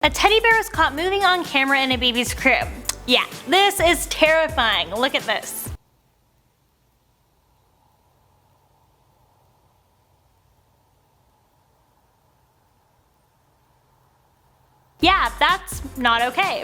A teddy bear was caught moving on camera in a baby's crib. Yeah, this is terrifying. Look at this. Yeah, that's not okay.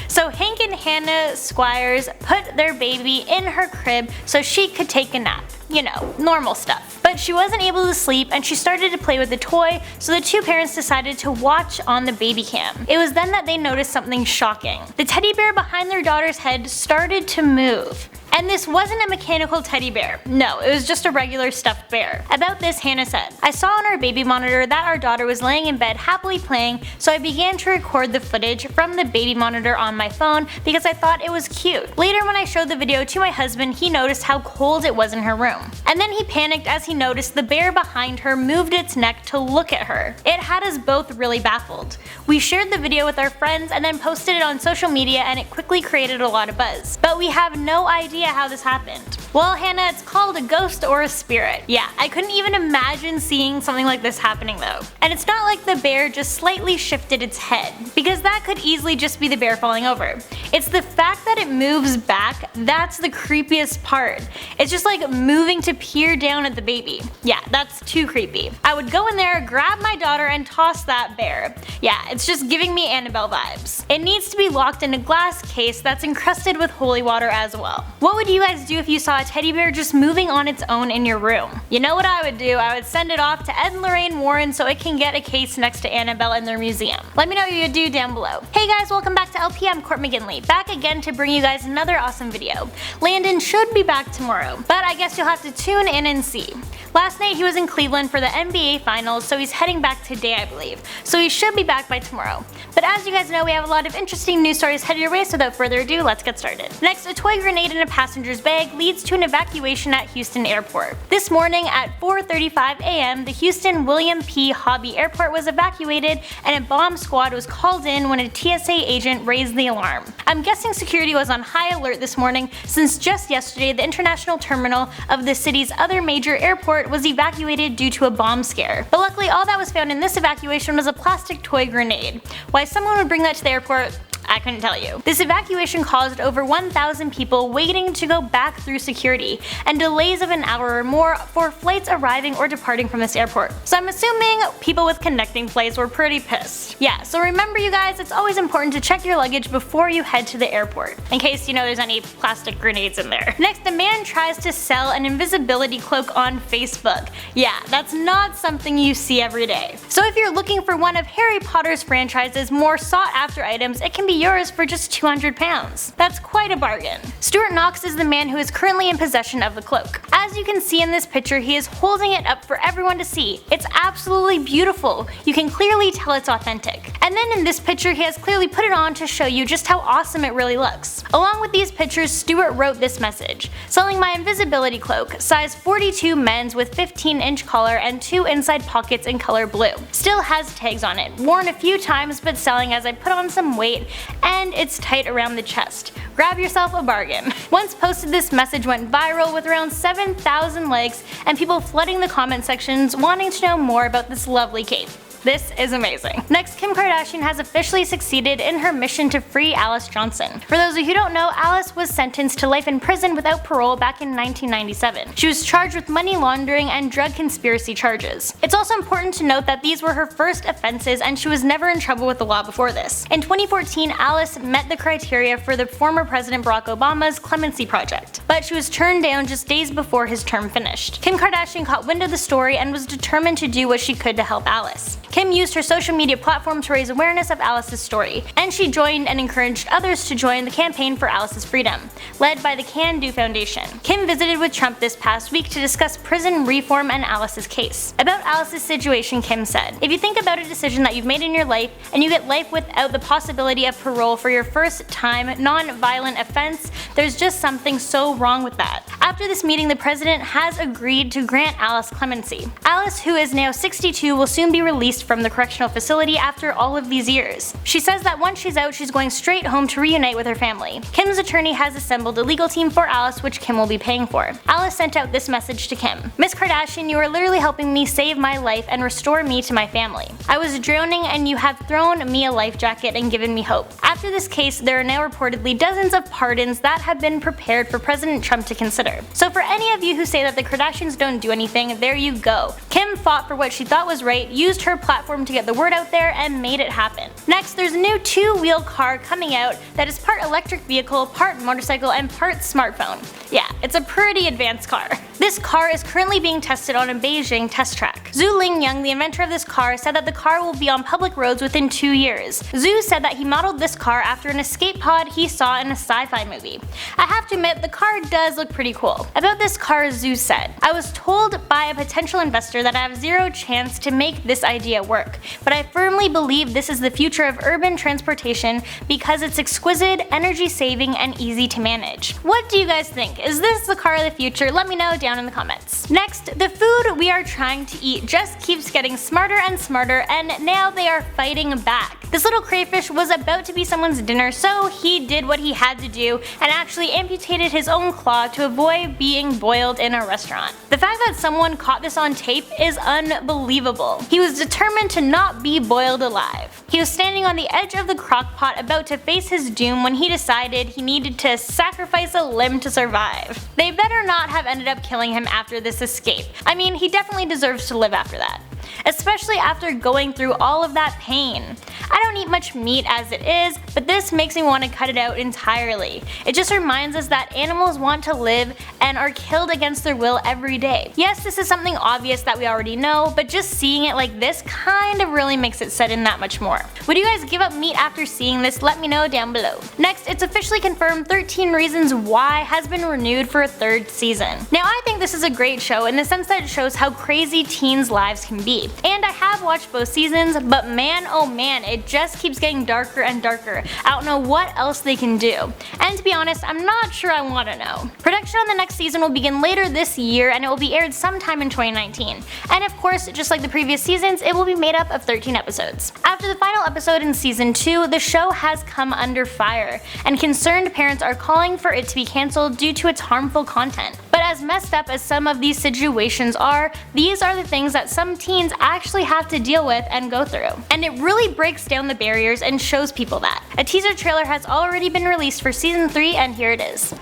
So Hank and Hannah Squires put their baby in her crib so she could take a nap. You know, normal stuff. But she wasn't able to sleep and she started to play with the toy, so the two parents decided to watch on the baby cam. It was then that they noticed something shocking. The teddy bear behind their daughter's head started to move. And this wasn't a mechanical teddy bear. No, it was just a regular stuffed bear. About this, Hannah said, "I saw on our baby monitor that our daughter was laying in bed happily playing, so I began to record the footage from the baby monitor on my phone because I thought it was cute. Later when I showed the video to my husband, he noticed how cold it was in her room. And then he panicked as he noticed the bear behind her moved its neck to look at her. It had us both really baffled. We shared the video with our friends and then posted it on social media and it quickly created a lot of buzz. But we have no idea how this happened." Well, Hannah, it's called a ghost or a spirit. Yeah, I couldn't even imagine seeing something like this happening though. And it's not like the bear just slightly shifted its head, because that could easily just be the bear falling over. It's the fact that it moves back that's the creepiest part. It's just like moving to peer down at the baby. Yeah, that's too creepy. I would go in there, grab my daughter, and toss that bear. Yeah, it's just giving me Annabelle vibes. It needs to be locked in a glass case that's encrusted with holy water as well. What would you guys do if you saw a teddy bear just moving on its own in your room? You know what I would do? I would send it off to Ed and Lorraine Warren so it can get a case next to Annabelle in their museum. Let me know what you would do down below. Hey guys, welcome back to LP. I'm Courtney McGinley, back again to bring you guys another awesome video. Landon should be back tomorrow, but I guess you'll have to tune in and see. Last night he was in Cleveland for the NBA Finals, so he's heading back today I believe, so he should be back by tomorrow. But as you guys know, we have a lot of interesting news stories headed your way, so without further ado, let's get started. Next, a toy grenade in a passenger's bag leads to an evacuation at Houston Airport. This morning at 4:35 a.m., the Houston William P. Hobby Airport was evacuated and a bomb squad was called in when a TSA agent raised the alarm. I'm guessing security was on high alert this morning since just yesterday the international terminal of the city's other major airport was evacuated due to a bomb scare. But luckily all that was found in this evacuation was a plastic toy grenade. Why someone would bring that to the airport, I couldn't tell you. This evacuation caused over 1,000 people waiting to go back through security, and delays of an hour or more for flights arriving or departing from this airport. So I'm assuming people with connecting flights were pretty pissed. Yeah, so remember you guys, it's always important to check your luggage before you head to the airport, in case you know there's any plastic grenades in there. Next, a man tries to sell an invisibility cloak on Facebook. Yeah, that's not something you see every day. So if you're looking for one of Harry Potter's franchise's more sought after items, it can be yours for just £200. That's quite a bargain. Stuart Knox is the man who is currently in possession of the cloak. As you can see in this picture, he is holding it up for everyone to see. It's absolutely beautiful. You can clearly tell it's authentic. And then in this picture, he has clearly put it on to show you just how awesome it really looks. Along with these pictures, Stuart wrote this message: "Selling my invisibility cloak, size 42 men's with 15-inch collar and 2 inside pockets in color blue. Still has tags on it. Worn a few times but selling as I put on some weight and it's tight around the chest. Grab yourself a bargain." Once posted, this message went viral with around 7,000 likes and people flooding the comment sections wanting to know more about this lovely cape. This is amazing. Next, Kim Kardashian has officially succeeded in her mission to free Alice Johnson. For those of you who don't know, Alice was sentenced to life in prison without parole back in 1997. She was charged with money laundering and drug conspiracy charges. It's also important to note that these were her first offenses and she was never in trouble with the law before this. In 2014, Alice met the criteria for the former President Barack Obama's clemency project, but she was turned down just days before his term finished. Kim Kardashian caught wind of the story and was determined to do what she could to help Alice. Kim used her social media platform to raise awareness of Alice's story, and she joined and encouraged others to join the campaign for Alice's freedom, led by the Can Do Foundation. Kim visited with Trump this past week to discuss prison reform and Alice's case. About Alice's situation, Kim said, "If you think about a decision that you've made in your life and you get life without the possibility of parole for your first time non-violent offense, there's just something so wrong with that." After this meeting, the president has agreed to grant Alice clemency. Alice, who is now 62, will soon be released released from the correctional facility after all of these years. She says that once she's out, she's going straight home to reunite with her family. Kim's attorney has assembled a legal team for Alice, which Kim will be paying for. Alice sent out this message to Kim. "Miss Kardashian, you are literally helping me save my life and restore me to my family. I was drowning and you have thrown me a life jacket and given me hope." After this case, there are now reportedly dozens of pardons that have been prepared for President Trump to consider. So for any of you who say that the Kardashians don't do anything, there you go. Kim fought for what she thought was right, used her platform to get the word out there, and made it happen. Next, there's a new two-wheel car coming out that is part electric vehicle, part motorcycle, and part smartphone. Yeah, it's a pretty advanced car. This car is currently being tested on a Beijing test track. Zhu Lingyoung, the inventor of this car, said that the car will be on public roads within 2 years. Zhu said that he modeled this car after an escape pod he saw in a sci-fi movie. I have to admit, the car does look pretty cool. About this car, Zhu said, "I was told by a potential investor that I have zero chance to make this idea work, but I firmly believe this is the future of urban transportation because it's exquisite, energy-saving, and easy to manage." What do you guys think? Is this the car of the future? Let me know down in the comments. Next, the food we are trying to eat just keeps getting smarter and smarter, and now they are fighting back. This little crayfish was about to be someone's dinner, so he did what he had to do and actually amputated his own claw to avoid being boiled in a restaurant. The fact that someone caught this on tape is unbelievable. He was determined to not be boiled alive. He was standing on the edge of the crock pot about to face his doom when he decided he needed to sacrifice a limb to survive. They better not have ended up killing him after this escape. I mean, he definitely deserves to live after that, especially after going through all of that pain. I don't eat much meat as it is, but this makes me want to cut it out entirely. It just reminds us that animals want to live and are killed against their will every day. Yes, this is something obvious that we already know, but just seeing it like this kind of really makes it set in that much more. Would you guys give up meat after seeing this? Let me know down below. Next, it's officially confirmed 13 Reasons Why has been renewed for a 3rd season. Now, I think this is a great show in the sense that it shows how crazy teens' lives can be. And I have watched both seasons, but man oh man, it just keeps getting darker and darker. I don't know what else they can do. And to be honest, I'm not sure I want to know. Production on the next season will begin later this year and it will be aired sometime in 2019. And of course, just like the previous seasons, it will be made up of 13 episodes. After the final episode in season 2, the show has come under fire, and concerned parents are calling for it to be cancelled due to its harmful content. But as messed up as some of these situations are, these are the things that some teens actually have to deal with and go through. And it really breaks down the barriers and shows people that. A teaser trailer has already been released for season 3 and here it is.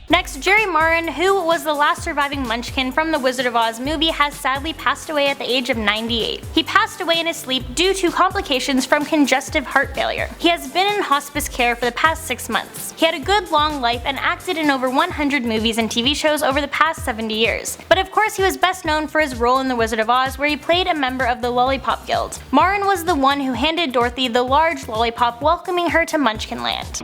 Next, Jerry Marin, who was the last surviving Munchkin from the Wizard of Oz movie, has sadly passed away at the age of 98. He passed away in his sleep due to complications from congestive heart failure. He has been in hospice care for the past 6 months. He had a good long life and acted in over 100 movies and TV shows over the past 70 years. But of course, he was best known for his role in the Wizard of Oz, where he played a member of the Lollipop Guild. Marin was the one who handed Dorothy the large lollipop, welcoming her to Munchkin Land.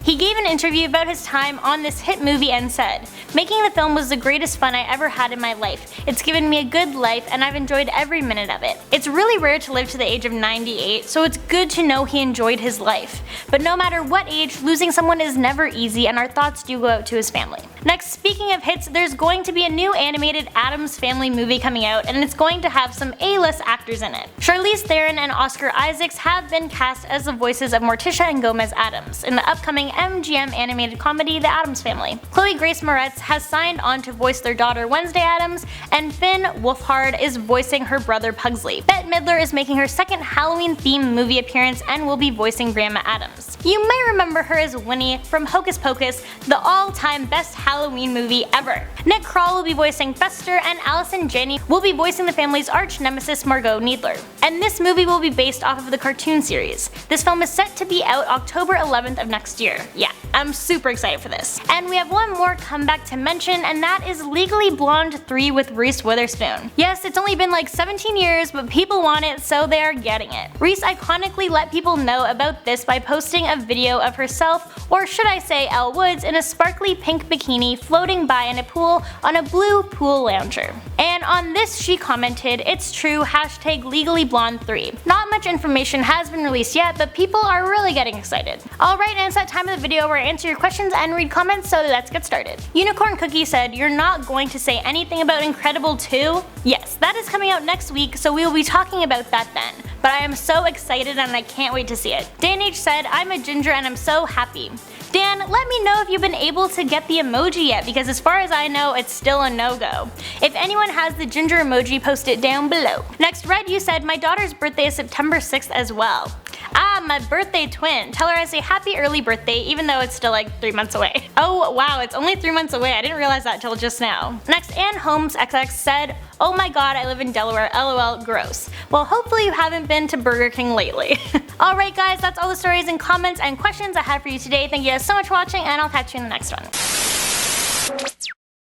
He gave an interview about his time on this hit movie and said, "Making the film was the greatest fun I ever had in my life. It's given me a good life and I've enjoyed every minute of it. It's really rare to live to the age of 98, so it's good to know he enjoyed his life. But no matter what age, losing someone is never easy and our thoughts do go out to his family." Next, speaking of hits, there's going to be a new animated Addams Family movie coming out and it's going to have some A-list actors in it. Charlize Theron and Oscar Isaacs have been cast as the voices of Morticia and Gomez Addams in the upcoming MGM animated comedy The Addams Family. Chloe Grace Moretz has signed on to voice their daughter Wednesday Addams, and Finn Wolfhard is voicing her brother Pugsley. Bette Midler is making her second Halloween-themed movie appearance and will be voicing Grandma Addams. You might remember her as Winnie from Hocus Pocus, the all-time best Halloween movie ever. Nick Kroll will be voicing Fester, and Allison Janney will be voicing the family's arch-nemesis Margot Needler. And this movie will be based off of the cartoon series. This film is set to be out October 11th of next year. Yeah, I'm super excited for this. And we have one more comeback to mention, and that is Legally Blonde 3 with Reese Witherspoon. Yes, it's only been like 17 years, but people want it, so they are getting it. Reese iconically let people know about this by posting a video of herself, or should I say Elle Woods, in a sparkly pink bikini floating by in a pool on a blue pool lounger. And on this she commented, "It's true, hashtag Legally Blonde 3. Not much information has been released yet, but people are really getting excited. Alright, and it's that time of the video where I answer your questions and read comments, so let's get started. Unicorn Cookie said, "You're not going to say anything about Incredible 2? Yes, that is coming out next week, so we will be talking about that then. But I am so excited and I can't wait to see it." Dan H said, "I'm a ginger and I'm so happy." Dan, let me know if you've been able to get the emoji yet, because as far as I know, it's still a no-go. If anyone has the ginger emoji, post it down below. Next, Red, you said, "My daughter's birthday is September 6th as well." Ah, my birthday twin. Tell her I say happy early birthday, even though it's still like 3 months away. Oh wow, it's only 3 months away. I didn't realize that till just now. Next, Ann Holmes XX said, "Oh my god, I live in Delaware, lol, gross." Well, hopefully you haven't been to Burger King lately. Alright guys, that's all the stories and comments and questions I had for you today. Thank you guys so much for watching, and I'll catch you in the next one.